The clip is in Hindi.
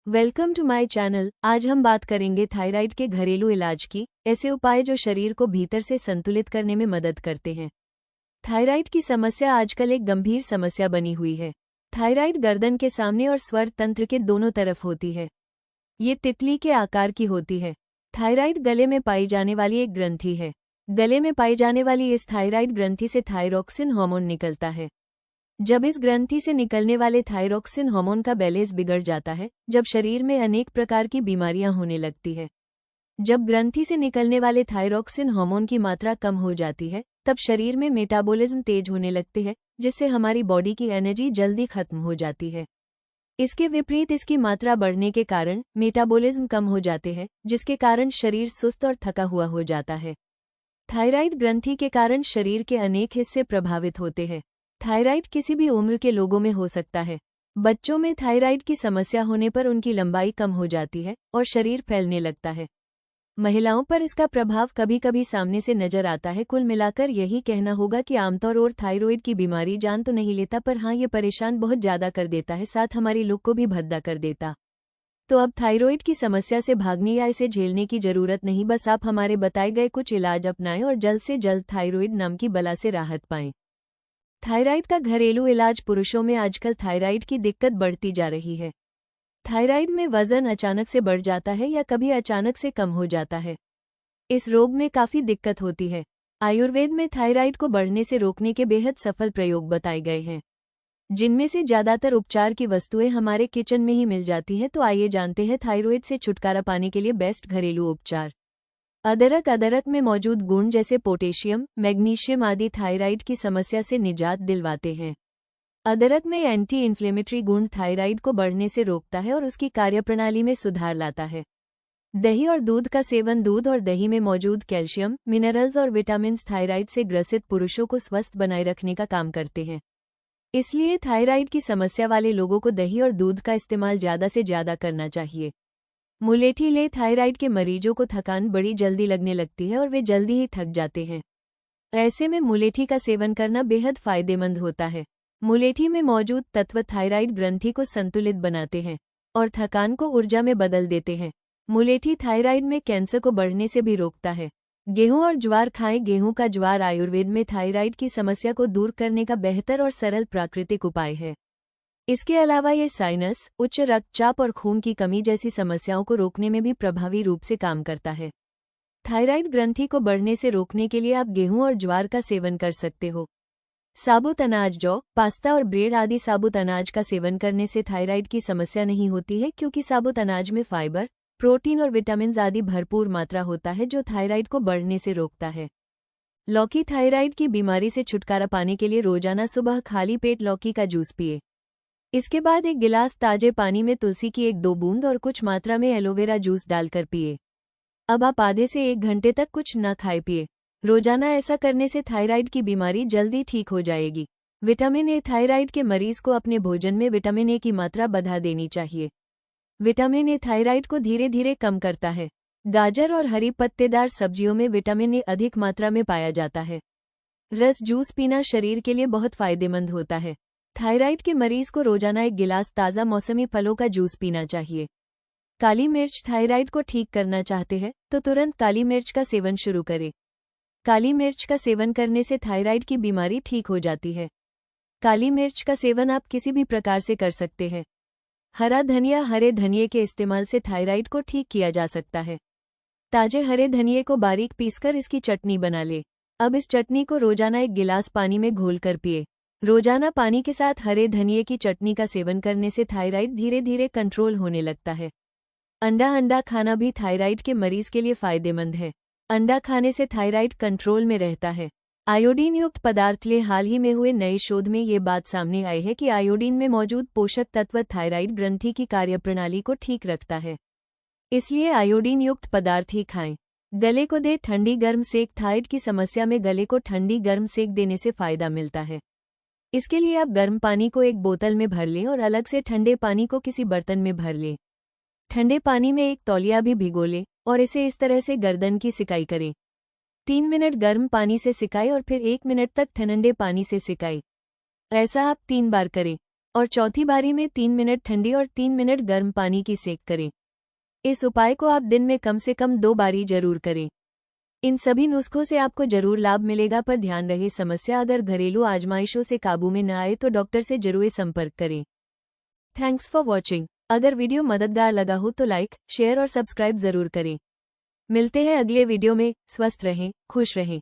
Welcome to my channel. आज हम बात करेंगे थायराइड के घरेलू इलाज की, ऐसे उपाय जो शरीर को भीतर से संतुलित करने में मदद करते हैं। थायराइड की समस्या आजकल एक गंभीर समस्या बनी हुई है। थायराइड गर्दन के सामने और स्वर तंत्र के दोनों तरफ होती है। ये तितली के आकार की होती है। थायराइड गले में पाई जाने वाली एक ग्रंथि है। गले में पाई जाने वाली इस थायराइड ग्रंथि से थायरॉक्सिन हार्मोन निकलता है। जब इस ग्रंथि से निकलने वाले थायरॉक्सिन हार्मोन का बैलेंस बिगड़ जाता है, जब शरीर में अनेक प्रकार की बीमारियां होने लगती है। जब ग्रंथि से निकलने वाले थायरॉक्सिन हार्मोन की मात्रा कम हो जाती है, तब शरीर में मेटाबॉलिज्म तेज होने लगते हैं, जिससे हमारी बॉडी की एनर्जी जल्दी खत्म हो जाती है। इसके विपरीत इसकी मात्रा बढ़ने के कारण मेटाबॉलिज्म कम हो जाते हैं, जिसके कारण शरीर सुस्त और थका हुआ हो जाता है। थायराइड ग्रंथि के कारण शरीर के अनेक हिस्से प्रभावित होते हैं। थायराइड किसी भी उम्र के लोगों में हो सकता है। बच्चों में थायराइड की समस्या होने पर उनकी लंबाई कम हो जाती है और शरीर फैलने लगता है। महिलाओं पर इसका प्रभाव कभी कभी सामने से नजर आता है। कुल मिलाकर यही कहना होगा कि आमतौर और थायराइड की बीमारी जान तो नहीं लेता, पर हाँ, ये परेशान बहुत ज्यादा कर देता है, साथ हमारी लुक को भी भद्दा कर देता। तो अब थायराइड की समस्या से भागने या इसे झेलने की जरूरत नहीं, बस आप हमारे बताए गए कुछ इलाज अपनाएं और जल्द से जल्द थायराइड नाम की बला से राहत पाएं। थायराइड का घरेलू इलाज। पुरुषों में आजकल थायराइड की दिक्कत बढ़ती जा रही है। थायराइड में वजन अचानक से बढ़ जाता है या कभी अचानक से कम हो जाता है। इस रोग में काफी दिक्कत होती है। आयुर्वेद में थायराइड को बढ़ने से रोकने के बेहद सफल प्रयोग बताए गए हैं, जिनमें से ज्यादातर उपचार की वस्तुएं हमारे किचन में ही मिल जाती हैं। तो आइए जानते हैं थायराइड से छुटकारा पाने के लिए बेस्ट घरेलू उपचार। अदरक में मौजूद गुण जैसे पोटेशियम, मैग्नीशियम आदि थायराइड की समस्या से निजात दिलवाते हैं। अदरक में एंटी इन्फ्लेमेटरी गुण थायराइड को बढ़ने से रोकता है और उसकी कार्यप्रणाली में सुधार लाता है। दही और दूध का सेवन। दूध और दही में मौजूद कैल्शियम, मिनरल्स और विटामिन्स थायराइड से ग्रसित पुरुषों को स्वस्थ बनाए रखने का काम करते हैं। इसलिए थायराइड की समस्या वाले लोगों को दही और दूध का इस्तेमाल ज्यादा से ज्यादा करना चाहिए। मुलेठी ले। थायराइड के मरीजों को थकान बड़ी जल्दी लगने लगती है और वे जल्दी ही थक जाते हैं। ऐसे में मुलेठी का सेवन करना बेहद फायदेमंद होता है। मुलेठी में मौजूद तत्व थायराइड ग्रंथि को संतुलित बनाते हैं और थकान को ऊर्जा में बदल देते हैं। मुलेठी थायराइड में कैंसर को बढ़ने से भी रोकता है। गेहूं और ज्वार खाएं। गेहूं का ज्वार आयुर्वेद में थायराइड की समस्या को दूर करने का बेहतर और सरल प्राकृतिक उपाय है। इसके अलावा ये साइनस, उच्च रक्तचाप और खून की कमी जैसी समस्याओं को रोकने में भी प्रभावी रूप से काम करता है। थायराइड ग्रंथि को बढ़ने से रोकने के लिए आप गेहूं और ज्वार का सेवन कर सकते हो। साबुत अनाज, जौ, पास्ता और ब्रेड आदि साबुत अनाज का सेवन करने से थायराइड की समस्या नहीं होती है, क्योंकि साबुत अनाज में फाइबर, प्रोटीन और विटामिन आदि भरपूर मात्रा होता है, जो थायराइड को बढ़ने से रोकता है। लौकी। थायराइड की बीमारी से छुटकारा पाने के लिए रोजाना सुबह खाली पेट लौकी का जूस पिए। इसके बाद एक गिलास ताजे पानी में तुलसी की 1-2 बूंद और कुछ मात्रा में एलोवेरा जूस डालकर पिए। अब आप आधे से 1 घंटे तक कुछ न खाए पिए। रोजाना ऐसा करने से थायराइड की बीमारी जल्दी ठीक हो जाएगी। Vitamin A. थायराइड के मरीज को अपने भोजन में विटामिन ए की मात्रा बढ़ा देनी चाहिए। विटामिन ए थायराइड को धीरे धीरे कम करता है। गाजर और हरी पत्तेदार सब्जियों में विटामिन ए अधिक मात्रा में पाया जाता है। रस जूस पीना शरीर के लिए बहुत फायदेमंद होता है। थायराइड के मरीज को रोजाना 1 गिलास ताज़ा मौसमी फलों का जूस पीना चाहिए। काली मिर्च। थायराइड को ठीक करना चाहते हैं तो तुरंत काली मिर्च का सेवन शुरू करें। काली मिर्च का सेवन करने से थायराइड की बीमारी ठीक हो जाती है। काली मिर्च का सेवन आप किसी भी प्रकार से कर सकते हैं। हरा धनिया। हरे धनिये के इस्तेमाल से थायराइड को ठीक किया जा सकता है। ताजे हरे धनिये को बारीक पीसकर इसकी चटनी बना ले। अब इस चटनी को रोजाना 1 गिलास पानी में घोलकर पिए। रोजाना पानी के साथ हरे धनिये की चटनी का सेवन करने से थायराइड धीरे धीरे कंट्रोल होने लगता है। अंडा खाना भी थायराइड के मरीज के लिए फायदेमंद है। अंडा खाने से थायराइड कंट्रोल में रहता है। आयोडीन युक्त पदार्थ ले। हाल ही में हुए नए शोध में ये बात सामने आई है कि आयोडीन में मौजूद पोषक तत्व थायराइड ग्रंथि की कार्यप्रणाली को ठीक रखता है। इसलिए आयोडीन युक्त पदार्थ ही खाएं। गले को दे ठंडी गर्म सेक। थायराइड की समस्या में गले को ठंडी गर्म सेक देने से फायदा मिलता है। इसके लिए आप गर्म पानी को एक बोतल में भर लें और अलग से ठंडे पानी को किसी बर्तन में भर लें। ठंडे पानी में एक तौलिया भी भिगो लें और इसे इस तरह से गर्दन की सिकाई करें। 3 मिनट गर्म पानी से सिकाएं और फिर 1 मिनट तक ठंडे पानी से सिकाएं। ऐसा आप 3 बार करें। और चौथी बारी में 3 मिनट ठंडी और 3 मिनट गर्म पानी की सेक करें। इस उपाय को आप दिन में कम से कम 2 बारी जरूर करें। इन सभी नुस्खों से आपको जरूर लाभ मिलेगा, पर ध्यान रहे समस्या अगर घरेलू आजमाइशों से काबू में न आए तो डॉक्टर से जरूर संपर्क करें। Thanks for watching. अगर वीडियो मददगार लगा हो तो लाइक, शेयर और सब्सक्राइब जरूर करें। मिलते हैं अगले वीडियो में। स्वस्थ रहें, खुश रहें।